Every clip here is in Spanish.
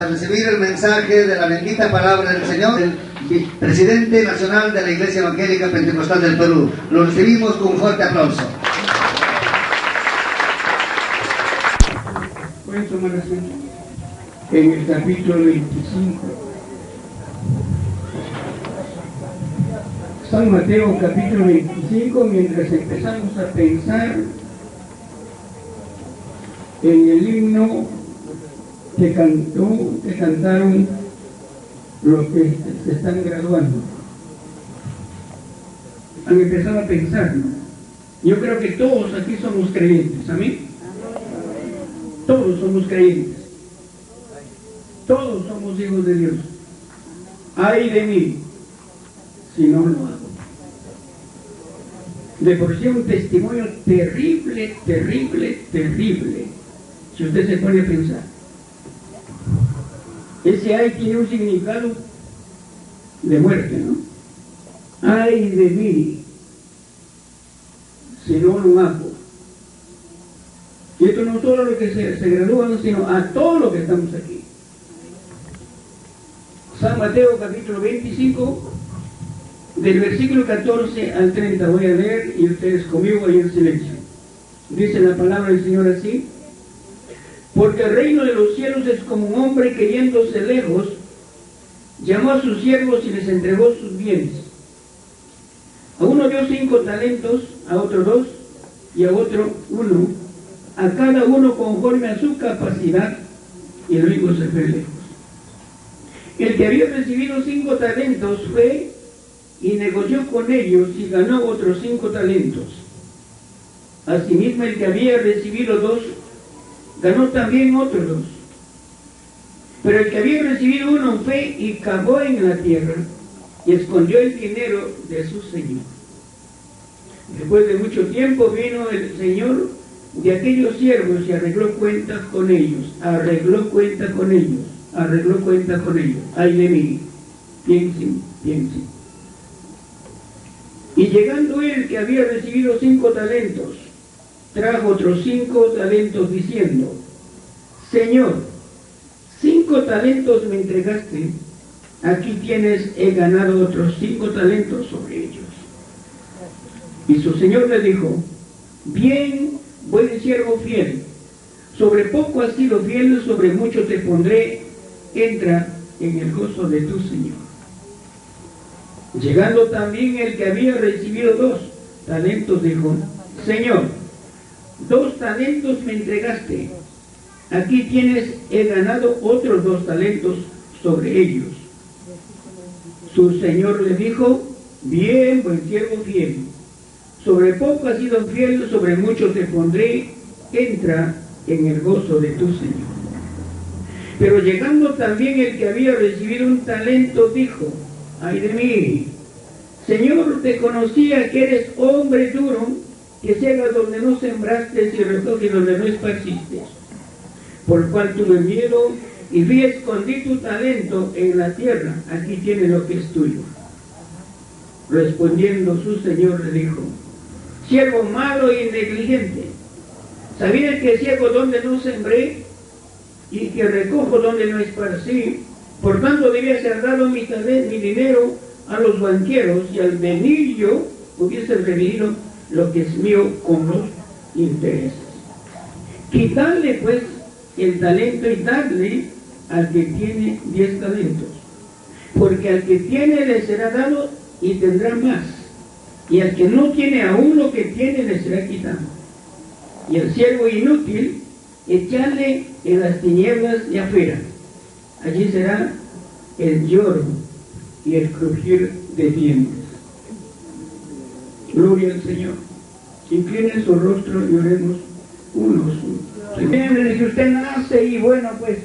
A recibir el mensaje de la bendita palabra del Señor, el presidente nacional de la Iglesia Evangélica Pentecostal del Perú. Lo recibimos con un fuerte aplauso. Pueden tomar asiento. En el capítulo 25. San Mateo, capítulo 25, mientras empezamos a pensar en el himno que cantaron los que se están graduando. Han empezado a pensar, ¿no? Yo creo que todos aquí somos creyentes, ¿amén? Todos somos creyentes. Todos somos hijos de Dios. Ay de mí, si no lo hago. De por sí un testimonio terrible, terrible, terrible. Si usted se pone a pensar. Ese ay tiene un significado de muerte, ¿no? Ay de mí, si no lo hago. Y esto no solo a los que se gradúan, sino a todos los que estamos aquí. San Mateo capítulo 25, del versículo 14 al 30, voy a leer y ustedes conmigo y en silencio. Dice la palabra del Señor así: porque el reino de los cielos es como un hombre que yéndose lejos, llamó a sus siervos y les entregó sus bienes. A uno dio 5 talentos, a otro 2 y a otro 1, a cada uno conforme a su capacidad, y luego se fue lejos. El que había recibido 5 talentos fue y negoció con ellos y ganó otros 5 talentos. Asimismo el que había recibido 2 ganó también otros 2. Pero el que había recibido 1 fue y cavó en la tierra y escondió el dinero de su señor. Después de mucho tiempo vino el señor de aquellos siervos y arregló cuentas con ellos. Arregló cuentas con ellos. Ay de mí, piensen. Y llegando él que había recibido 5 talentos, trajo otros 5 talentos diciendo: Señor, 5 talentos me entregaste, aquí tienes, he ganado otros 5 talentos sobre ellos. Y su señor le dijo: bien, buen siervo fiel, sobre poco has sido fiel, sobre mucho te pondré, entra en el gozo de tu señor. Llegando también el que había recibido 2 talentos, dijo: Señor, 2 talentos me entregaste, aquí tienes, he ganado otros 2 talentos sobre ellos. Su señor le dijo: bien, buen siervo fiel, sobre poco has sido fiel, sobre mucho te pondré, entra en el gozo de tu señor. Pero llegando también el que había recibido 1 talento, dijo: ay de mí, Señor, te conocía que eres hombre duro, que ciegas donde no sembraste y recoges donde no esparciste. Por lo cual tuve miedo y vi escondí tu talento en la tierra, aquí tienes lo que es tuyo. Respondiendo su señor le dijo: siervo malo y negligente, ¿sabías que ciego donde no sembré y que recojo donde no esparcí? Por tanto debías haber dado mi dinero a los banqueros, y al venir yo hubiese recibido lo que es mío con los intereses. Quitarle pues el talento y darle al que tiene 10 talentos, porque al que tiene le será dado y tendrá más, y al que no tiene aún lo que tiene le será quitado. Y el siervo inútil echarle en las tinieblas de afuera, allí será el lloro y el crujir de dientes. Gloria al Señor. Incline su rostro y oremos unos. Recuerden que usted nace y bueno, pues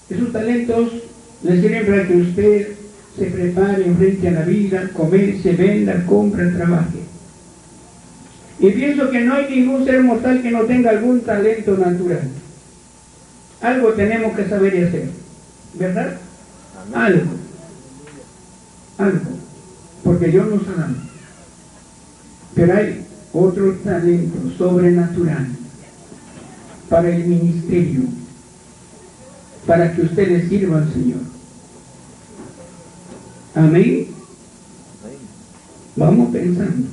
esos talentos le sirven para que usted se prepare frente a la vida, comerse, venda, compre, trabaje. Y pienso que no hay ningún ser mortal que no tenga algún talento natural. Algo tenemos que saber y hacer, ¿verdad? Algo. Porque Dios nos ha dado. Pero hay otro talento sobrenatural para el ministerio. para que usted le sirva al Señor. Amén. Vamos pensando.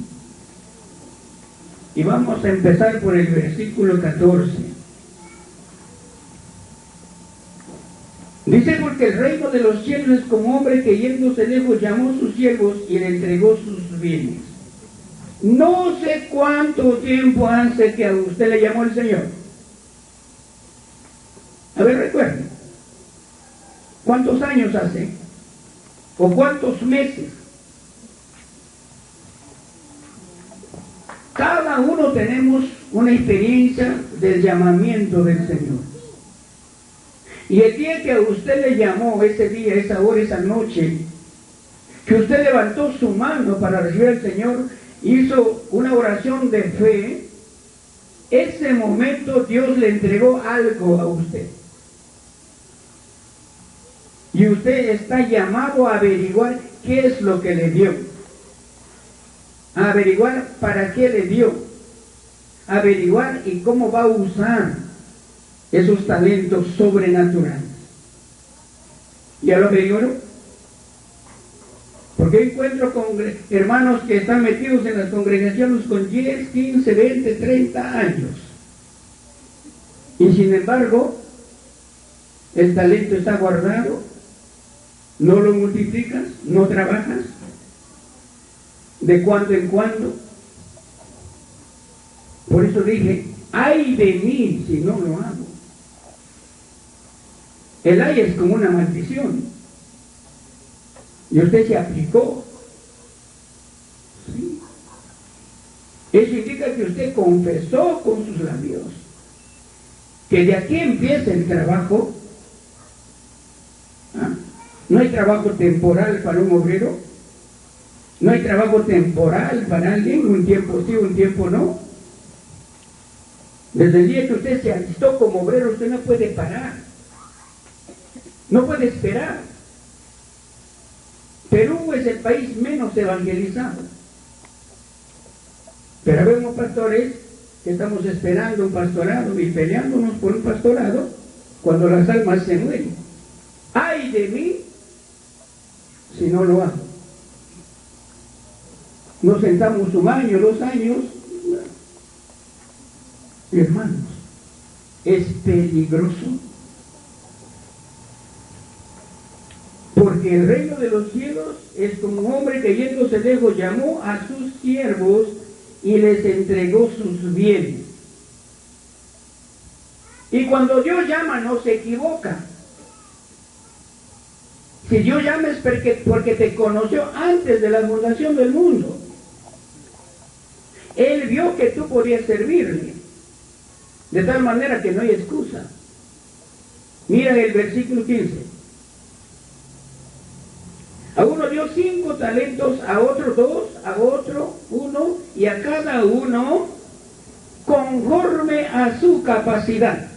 Y vamos a empezar por el versículo 14. Dice, porque el reino de los cielos es como hombre que yéndose lejos llamó a sus siervos y le entregó sus bienes. No sé cuánto tiempo hace que a usted le llamó el Señor. A ver, recuerden. ¿Cuántos años hace? ¿O cuántos meses? Cada uno tenemos una experiencia del llamamiento del Señor. Y el día que a usted le llamó, ese día, esa hora, esa noche, que usted levantó su mano para recibir al Señor, hizo una oración de fe, ese momento Dios le entregó algo a usted. Y usted está llamado a averiguar qué es lo que le dio. A averiguar para qué le dio. A averiguar y cómo va a usar esos talentos sobrenaturales. ¿Ya lo averiguaron? Porque encuentro con hermanos que están metidos en las congregaciones con 10, 15, 20, 30 años. Y sin embargo, el talento está guardado, no lo multiplicas, no trabajas, de cuando en cuando. Por eso dije, ay de mí si no lo hago. El ay es como una maldición. Y usted se aplicó. ¿Sí? Eso indica que usted confesó con sus labios que de aquí empieza el trabajo. ¿Ah? No hay trabajo temporal para un obrero. No hay trabajo temporal para alguien, un tiempo sí, un tiempo no. Desde el día que usted se alistó como obrero, usted no puede parar. No puede esperar. Perú es el país menos evangelizado. Pero vemos pastores que estamos esperando un pastorado y peleándonos por un pastorado cuando las almas se mueren. ¡Ay de mí si no lo hago! Nos sentamos un año, 2 años. Hermanos, es peligroso. Porque el reino de los cielos es como un hombre que yéndose lejos llamó a sus siervos y les entregó sus bienes. Y cuando Dios llama no se equivoca. Si Dios llama es porque te conoció antes de la fundación del mundo. Él vio que tú podías servirle. De tal manera que no hay excusa. Mira el versículo 15. A uno dio 5 talentos, a otro 2, a otro 1, y a cada uno conforme a su capacidad.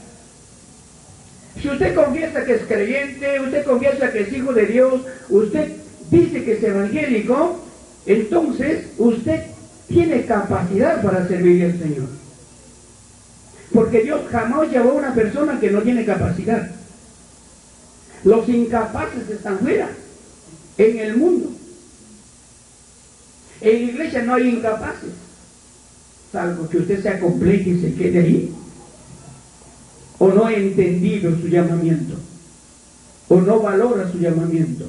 Si usted confiesa que es creyente, usted confiesa que es hijo de Dios, usted dice que es evangélico, entonces usted tiene capacidad para servir al Señor. Porque Dios jamás llevó a una persona que no tiene capacidad. Los incapaces están fuera, en el mundo. En la iglesia no hay incapaces, salvo que usted sea complejo y se quede ahí, o no ha entendido su llamamiento, o no valora su llamamiento,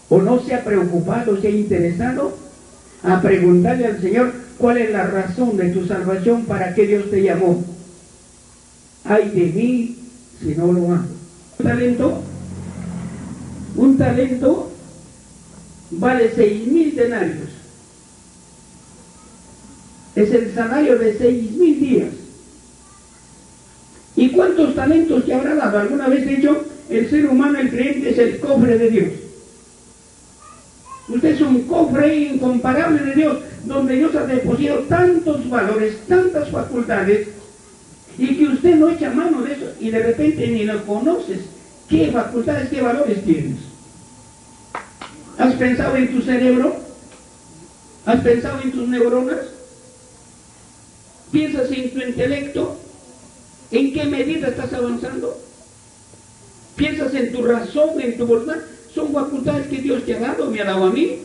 o no se ha preocupado, se ha interesado a preguntarle al Señor cuál es la razón de tu salvación, para qué Dios te llamó. Ay de mí si no lo hago. Un talento vale 6,000 denarios. Es el salario de 6,000 días. ¿Y cuántos talentos te habrá dado? Alguna vez he dicho, el ser humano, el creyente, es el cofre de Dios. Usted es un cofre incomparable de Dios, donde Dios ha depositado tantos valores, tantas facultades, y que usted no echa mano de eso, y de repente ni lo conoces. ¿Qué facultades, qué valores tienes? ¿Has pensado en tu cerebro? ¿Has pensado en tus neuronas? ¿Piensas en tu intelecto? ¿En qué medida estás avanzando? piensas en tu razón, en tu voluntad. Son facultades que Dios te ha dado, me ha dado a mí.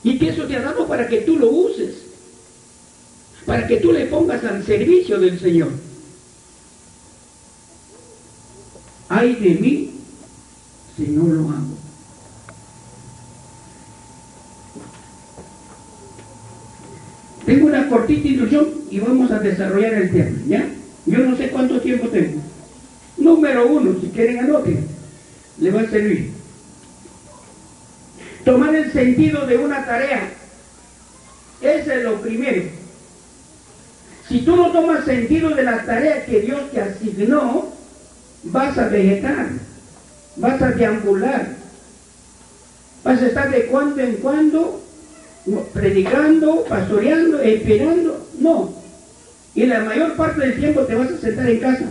Y que eso te ha dado para que tú lo uses, para que tú le pongas al servicio del Señor. Ay de mí si no lo hago. Tengo una cortita introducción y vamos a desarrollar el tema, ¿ya? Yo no sé cuánto tiempo tengo. Número 1, si quieren anoten, le va a servir. Tomar el sentido de una tarea. Ese es lo primero. Si tú no tomas sentido de la tarea que Dios te asignó, vas a vegetar, vas a deambular, vas a estar de cuando en cuando predicando, pastoreando, esperando. No. Y la mayor parte del tiempo te vas a sentar en casa.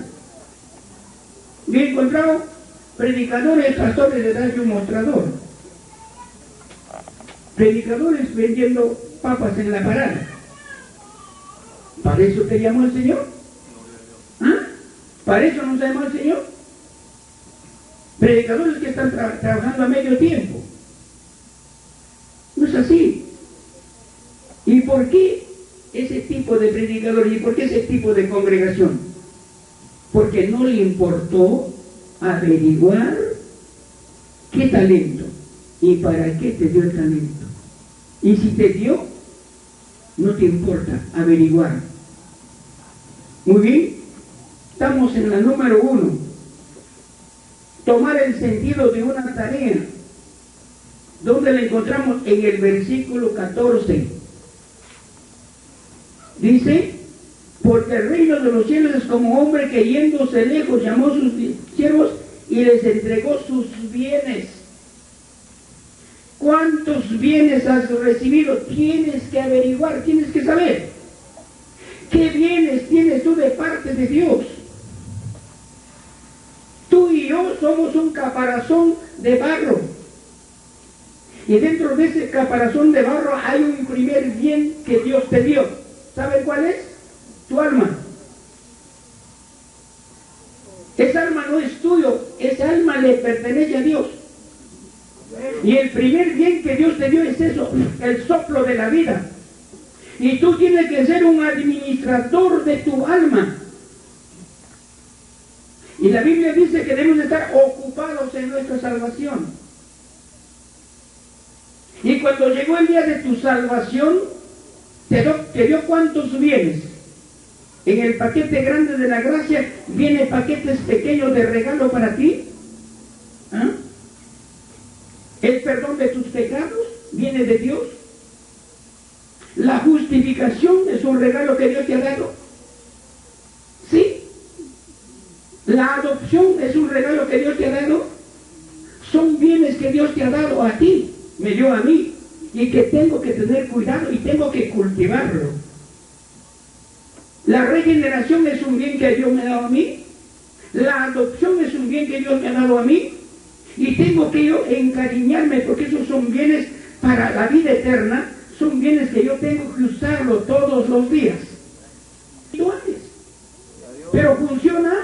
Me he encontrado predicadores, pastores detrás de un mostrador, predicadores vendiendo papas en la parada. ¿Para eso te llamó el Señor? ¿Ah? ¿Para eso nos llamó el Señor? Predicadores que están trabajando a medio tiempo. No es así. ¿Y por qué ese tipo de predicadores? ¿Y por qué ese tipo de congregación? Porque no le importó averiguar qué talento y para qué te dio el talento. Y si te dio, no te importa averiguar. Muy bien, estamos en la número 1. Tomar el sentido de una tarea. ¿Dónde la encontramos? En el versículo 14. Dice, porque el reino de los cielos es como hombre que yéndose lejos llamó a sus siervos y les entregó sus bienes. ¿Cuántos bienes has recibido? Tienes que averiguar, tienes que saber. ¿Qué bienes tienes tú de parte de Dios? Tú y yo somos un caparazón de barro. Y dentro de ese caparazón de barro hay un primer bien que Dios te dio. ¿Sabes cuál es? Tu alma. Esa alma no es tuyo, esa alma le pertenece a Dios. Y el primer bien que Dios te dio es eso, el soplo de la vida. Y tú tienes que ser un administrador de tu alma. Y la Biblia dice que debemos estar ocupados en nuestra salvación. Y cuando llegó el día de tu salvación, te dio cuántos bienes. En el paquete grande de la gracia vienen paquetes pequeños de regalo para ti. ¿Ah? El perdón de tus pecados viene de Dios. La justificación es un regalo que Dios te ha dado. ¿Sí? La adopción es un regalo que Dios te ha dado. Son bienes que Dios te ha dado a ti, me dio a mí, y que tengo que tener cuidado y tengo que cultivarlo. La regeneración es un bien que Dios me ha dado a mí. La adopción es un bien que Dios me ha dado a mí. Y tengo que yo encariñarme porque esos son bienes para la vida eterna. Son bienes que yo tengo que usarlo todos los días. Pero funciona.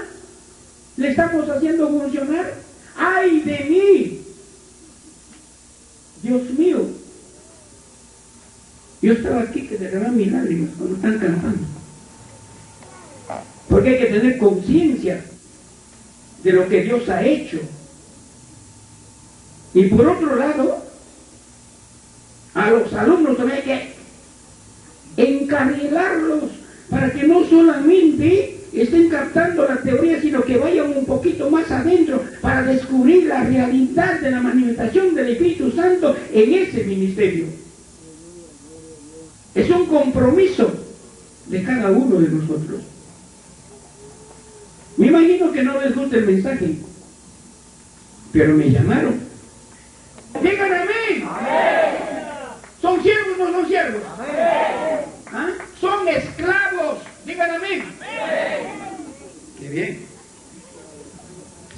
¿Le estamos haciendo funcionar? ¡Ay de mí! Dios mío. Yo estaba aquí que derramaba mis lágrimas cuando están cantando. Porque hay que tener conciencia de lo que Dios ha hecho. Y por otro lado, a los alumnos también hay que encarrilarlos para que no solamente estén captando la teoría, sino que vayan un poquito más adentro para descubrir la realidad de la manifestación del Espíritu Santo en ese ministerio. Es un compromiso de cada uno de nosotros. Me imagino que no les gusta el mensaje, pero me llamaron. Digan amén. ¿Son siervos o no son siervos? ¿Ah? Son esclavos. Digan amén. Qué bien.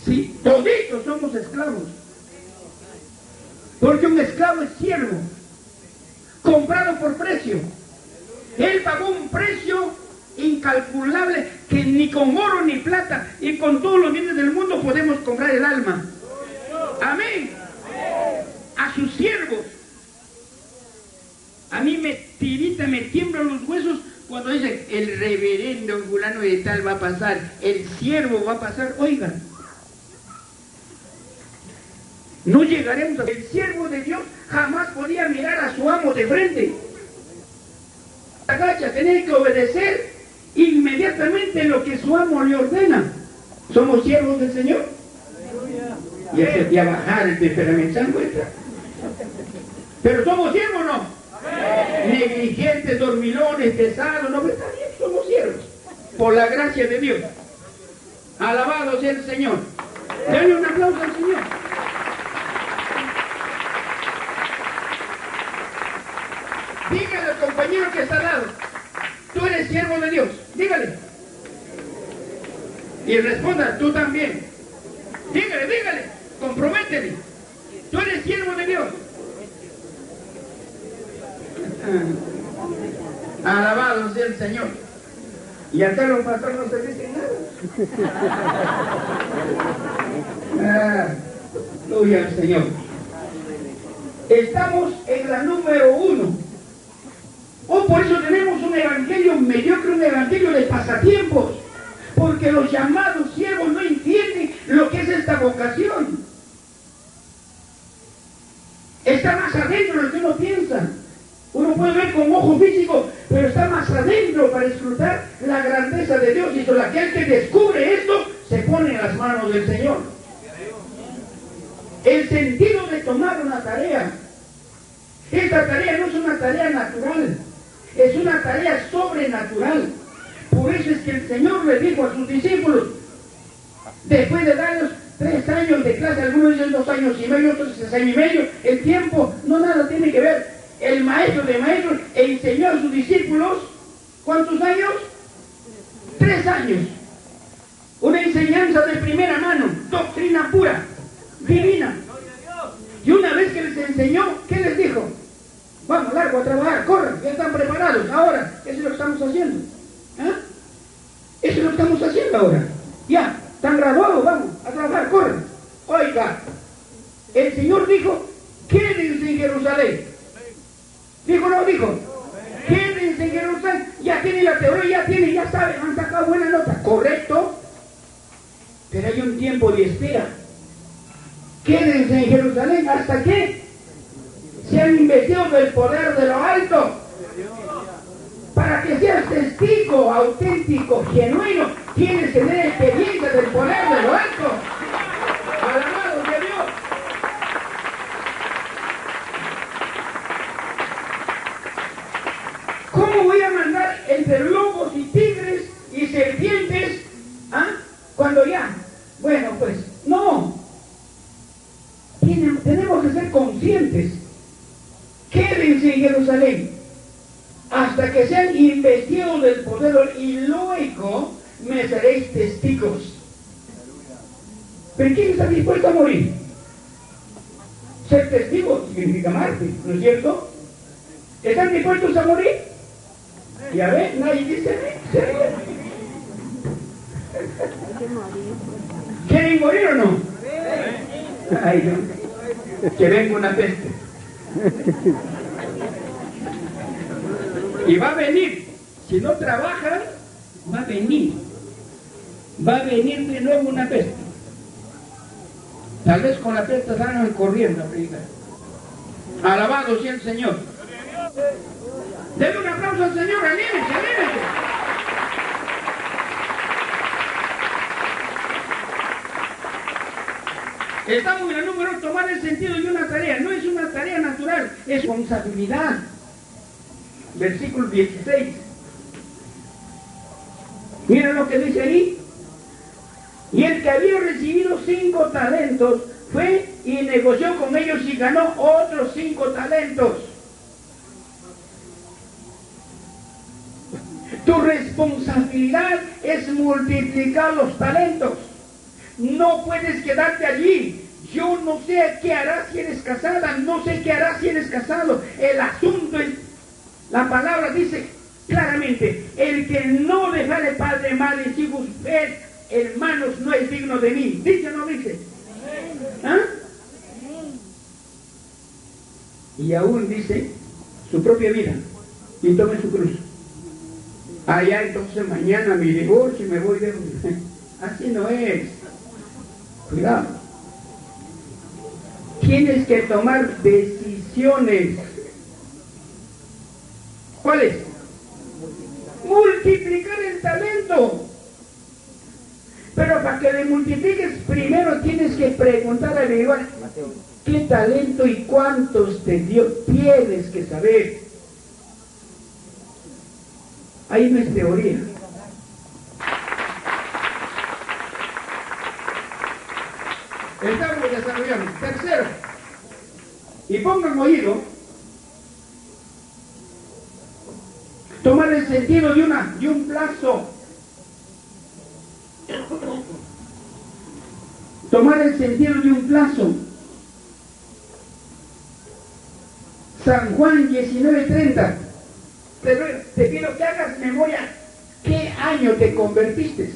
Sí, toditos somos esclavos. Porque un esclavo es siervo, comprado por precio. Él pagó un precio incalculable que ni con oro ni plata y con todos los bienes del mundo podemos comprar el alma. Amén. A sus siervos. A mí me tirita, me tiemblan los huesos cuando dice el reverendo fulano de tal va a pasar, el siervo va a pasar. Oigan, no llegaremos a... El siervo de Dios jamás podía mirar a su amo de frente. Agacha, tenía que obedecer inmediatamente lo que su amo le ordena. ¿Somos siervos del Señor? Y a bajar el temperamento, pero somos siervos, ¿no? Negligentes, dormilones, pesados, no, pero está bien, somos siervos, por la gracia de Dios. Alabado sea el Señor. Denle un aplauso al Señor. Dígale al compañero que está al lado, tú eres siervo de Dios, dígale. Y responda, tú también. Dígale, comprométele. Tú eres siervo de Dios. Alabado sea el Señor. Y acá los pastores no se dicen nada. Gloria al Señor. Estamos en la número 1. Por eso tenemos un evangelio mediocre, un evangelio de pasatiempos. Porque los llamados siervos no entienden lo que es esta vocación. Está más adentro de lo que uno piensa. Uno puede ver con ojo físico, pero está más adentro para disfrutar la grandeza de Dios. Y solo aquel que descubre esto se pone en las manos del Señor. El sentido de tomar una tarea. Esta tarea no es una tarea natural, es una tarea sobrenatural. Por eso es que el Señor le dijo a sus discípulos, después de darles 3 años de clase, algunos dicen 2 años y medio, otros 6 años y medio, el tiempo no nada tiene que ver. El maestro de maestros enseñó a sus discípulos, ¿cuántos años? 3 años. Una enseñanza de primera mano, doctrina pura, divina. Y una vez que les enseñó, ¿qué les dijo? Vamos, largo a trabajar, corran, ya están preparados. Ahora, eso es lo que estamos haciendo. ¿Ah? Eso es lo que estamos haciendo ahora. Ya, están graduados, vamos, a trabajar, corran. Oiga, el Señor dijo, quédense en Jerusalén. ¿Dijo o no dijo? Quédense en Jerusalén, ya tienen la teoría, ya saben, han sacado buena nota. Correcto, pero hay un tiempo de espera. Quédense en Jerusalén, ¿hasta qué? Sean investidos del poder de lo alto. Para que seas testigo auténtico, genuino, tienes que tener experiencia del poder de lo alto. Alabado sea Dios. ¿Cómo voy a mandar entre lobos y tigres y serpientes? ¿Ah? Cuando ya, bueno, pues, no. Tenemos que ser conscientes. Quédense en Jerusalén hasta que sean investidos del poder y luego me seréis testigos. ¿Pero quién está dispuesto a morir? Ser testigo significa mártir, ¿no es cierto? ¿Están dispuestos a morir? Y a ver, nadie dice, ¿quieren morir o no? Ay, no. Que venga una peste. Y va a venir. Si no trabajan, va a venir. Va a venir de nuevo una peste. Tal vez con la peste salgan corriendo a predicar. Alabado sea el Señor. Denle un aplauso al Señor, anímense, anímense. Estamos en el número, tomar el sentido de una tarea. No es una tarea natural, es responsabilidad. Versículo 16. Miren lo que dice ahí. Y el que había recibido 5 talentos fue y negoció con ellos y ganó otros 5 talentos. Tu responsabilidad es multiplicar los talentos. No puedes quedarte allí. Yo no sé qué harás si eres casada, no sé qué harás si eres casado. El asunto es, la palabra dice, claramente, el que no dejare padre, madre, hijos, hermanos, no es digno de mí. ¿Dice o no dice? ¿Ah? Y aún dice su propia vida y tome su cruz. Allá entonces mañana mi divorcio y me voy de... Así no es. Cuidado. Tienes que tomar decisiones. ¿Cuáles? Multiplicar el talento. Pero para que le multipliques, primero tienes que preguntar, averiguar qué talento y cuántos te dio. Tienes que saber. Ahí no es teoría. Estamos desarrollando. Tercero, y pongan oído, tomar el sentido de un plazo. Tomar el sentido de un plazo. San Juan 19:30. Te pido que hagas memoria. ¿Qué año te convertiste?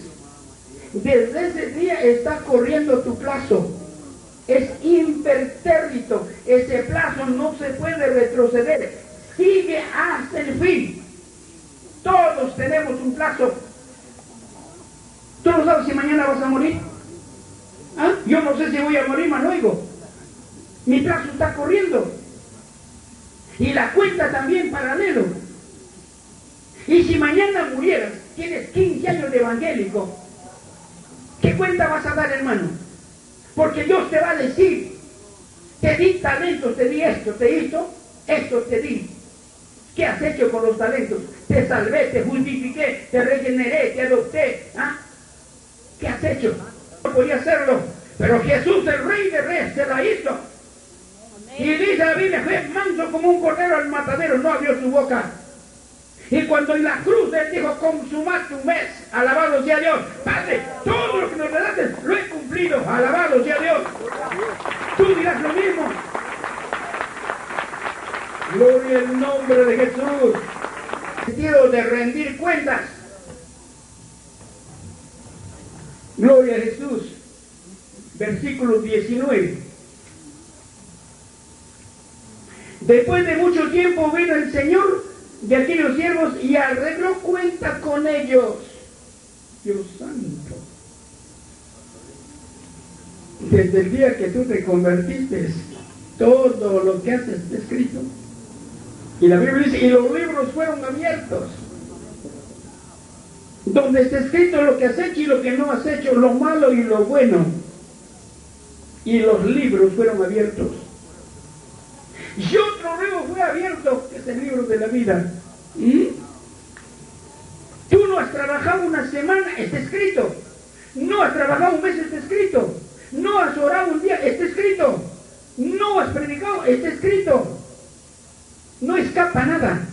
Desde ese día está corriendo tu plazo. Es impertérrito. Ese plazo no se puede retroceder. Sigue hasta el fin. Todos tenemos un plazo. ¿Tú no sabes si mañana vas a morir? ¿Ah? Yo no sé si voy a morir, Manuego. Mi plazo está corriendo. Y la cuenta también paralelo. Y si mañana murieras, tienes 15 años de evangélico, ¿qué cuenta vas a dar, hermano? Porque Dios te va a decir, te di talentos, te di esto, te hizo, esto te di. ¿Qué has hecho con los talentos? Te salvé, te justifiqué, te regeneré, te adopté. ¿Ah? ¿Qué has hecho? No podía hacerlo, pero Jesús, el Rey de Reyes, se la hizo. Y dice la Biblia, fue manso como un cordero al matadero, no abrió su boca. Y cuando en la cruz Él dijo, consumad tu mes, alabado sea Dios. Padre, todo lo que me regalaste lo he cumplido, alabado sea Dios. Tú dirás lo mismo. Gloria al nombre de Jesús. Sentido de rendir cuentas. Gloria a Jesús. Versículo 19. Después de mucho tiempo vino el Señor de aquellos siervos y arregló cuenta con ellos. Dios santo. Desde el día que tú te convertiste, todo lo que haces está escrito. Y la Biblia dice, y los libros fueron abiertos. Donde está escrito lo que has hecho y lo que no has hecho, lo malo y lo bueno. Y los libros fueron abiertos. Y otro libro fue abierto, que es el libro de la vida. Tú no has trabajado una semana, está escrito. No has trabajado un mes, está escrito. No has orado un día, está escrito. No has predicado, está escrito. No escapa nada.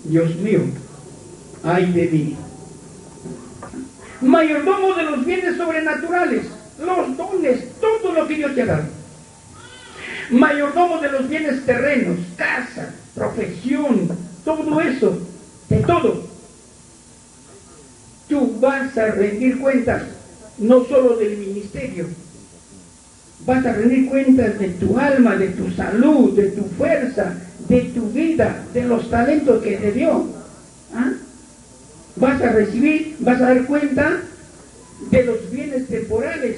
Dios mío, ay de mí. Mayordomo de los bienes sobrenaturales, los dones, todo lo que Dios te ha dado. Mayordomo de los bienes terrenos, casa, profesión, todo eso, de todo. Tú vas a rendir cuentas, no solo del ministerio, vas a rendir cuentas de tu alma, de tu salud, de tu fuerza, de tu vida, de los talentos que te dio. ¿Ah? Vas a recibir, vas a dar cuenta de los bienes temporales,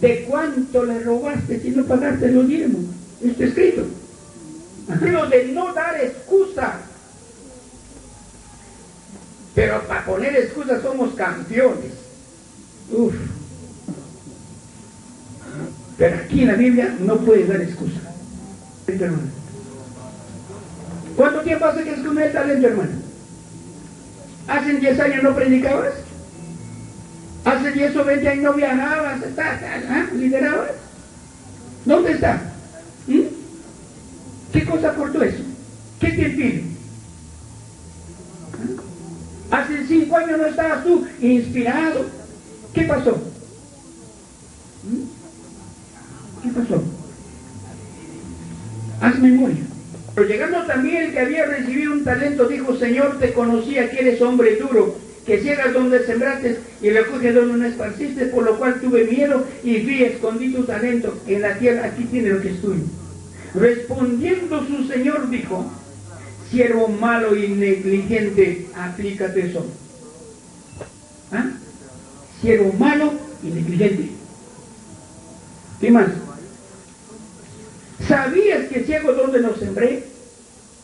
de cuánto le robaste si no pagaste los diezmos. Está escrito. Pero de no dar excusa. Pero para poner excusas somos campeones. Uf. Pero aquí en la Biblia no puedes dar excusa. ¿Cuánto tiempo hace que escondí el talento, hermano? ¿Hace 10 años no predicabas? ¿Hace 10 o 20 años no viajabas? ¿Liderabas? ¿Dónde está? ¿Qué cosa cortó eso? ¿Qué te impide? Hace 5 años no estabas tú inspirado. ¿Qué pasó? ¿Qué pasó? Haz memoria. Pero llegando también el que había recibido un talento, dijo: Señor, te conocía que eres hombre duro, que ciegas donde sembraste y recoges donde no esparciste, por lo cual tuve miedo y fui, escondí tu talento en la tierra, aquí tiene lo que es tuyo. Respondiendo su señor dijo: siervo malo y negligente, aplícate eso. ¿Ah? Siervo malo y negligente. ¿Qué más? ¿Sabías que ciego donde no sembré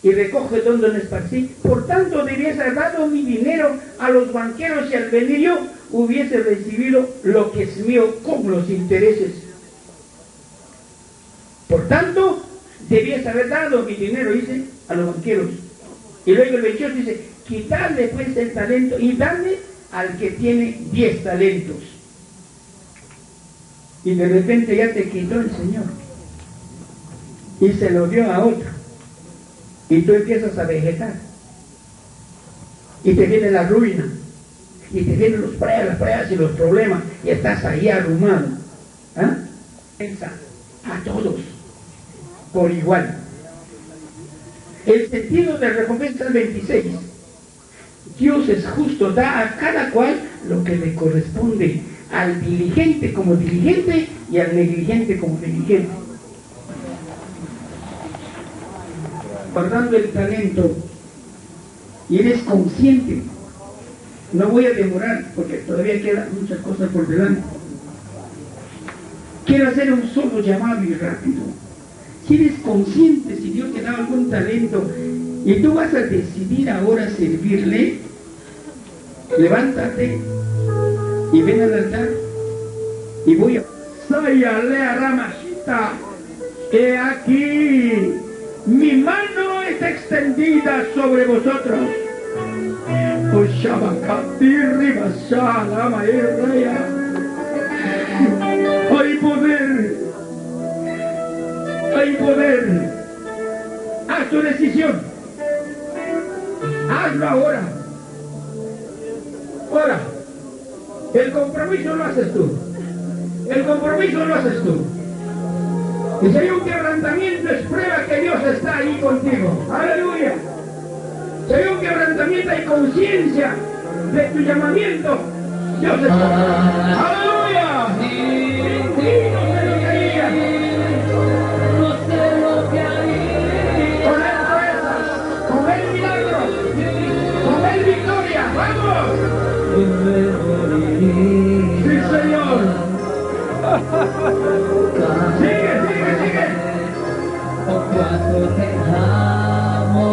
y recoge donde no esparcí? Por tanto debías haber dado mi dinero a los banqueros y al venir yo hubiese recibido lo que es mío con los intereses. Por tanto debías haber dado mi dinero, dice, a los banqueros. Y luego el 28 dice: quitadle pues el talento y dadle al que tiene 10 talentos. Y de repente ya te quitó el Señor y se lo dio a otro, y tú empiezas a vegetar y te viene la ruina y te vienen las pruebas y los problemas y estás ahí arrumado. ¿Ah? Piensa a todos por igual. El sentido de recompensa es 26. Dios es justo, da a cada cual lo que le corresponde, al diligente como diligente y al negligente como negligente. Guardando el talento y eres consciente. No voy a demorar porque todavía quedan muchas cosas por delante. Quiero hacer un solo llamado y rápido. Si eres consciente, si Dios te da algún talento y tú vas a decidir ahora servirle, levántate y ven al altar y voy a... Sayalea Ramashita, he aquí, mi mano está extendida sobre vosotros. Hay poder, hay poder. Haz tu decisión, hazlo ahora. Ahora, el compromiso lo haces tú. El compromiso lo haces tú. Y si hay un quebrantamiento, es prueba que Dios está ahí contigo. Aleluya. Si hay un quebrantamiento, hay conciencia de tu llamamiento, Dios está. Aleluya. Bendito sea lo que haría. No sé lo que haría. Con él proezas, con él milagros, con él victoria. ¡Vamos! Sí, Señor. Sigue, sigue, sigue. Oh, cuánto te amo,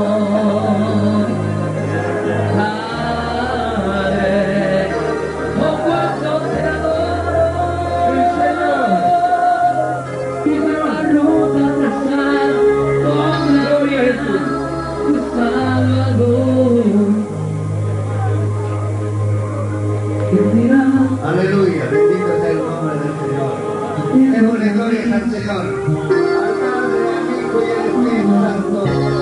Padre. Oh, cuánto te adoro. Sí, Señor. La ruta trazada con la Gloria a Jesús. tu Salvador. Aleluya, bendito sea el nombre del Señor. Démosle gloria al Señor. Al Padre, al Hijo y al Espíritu Santo.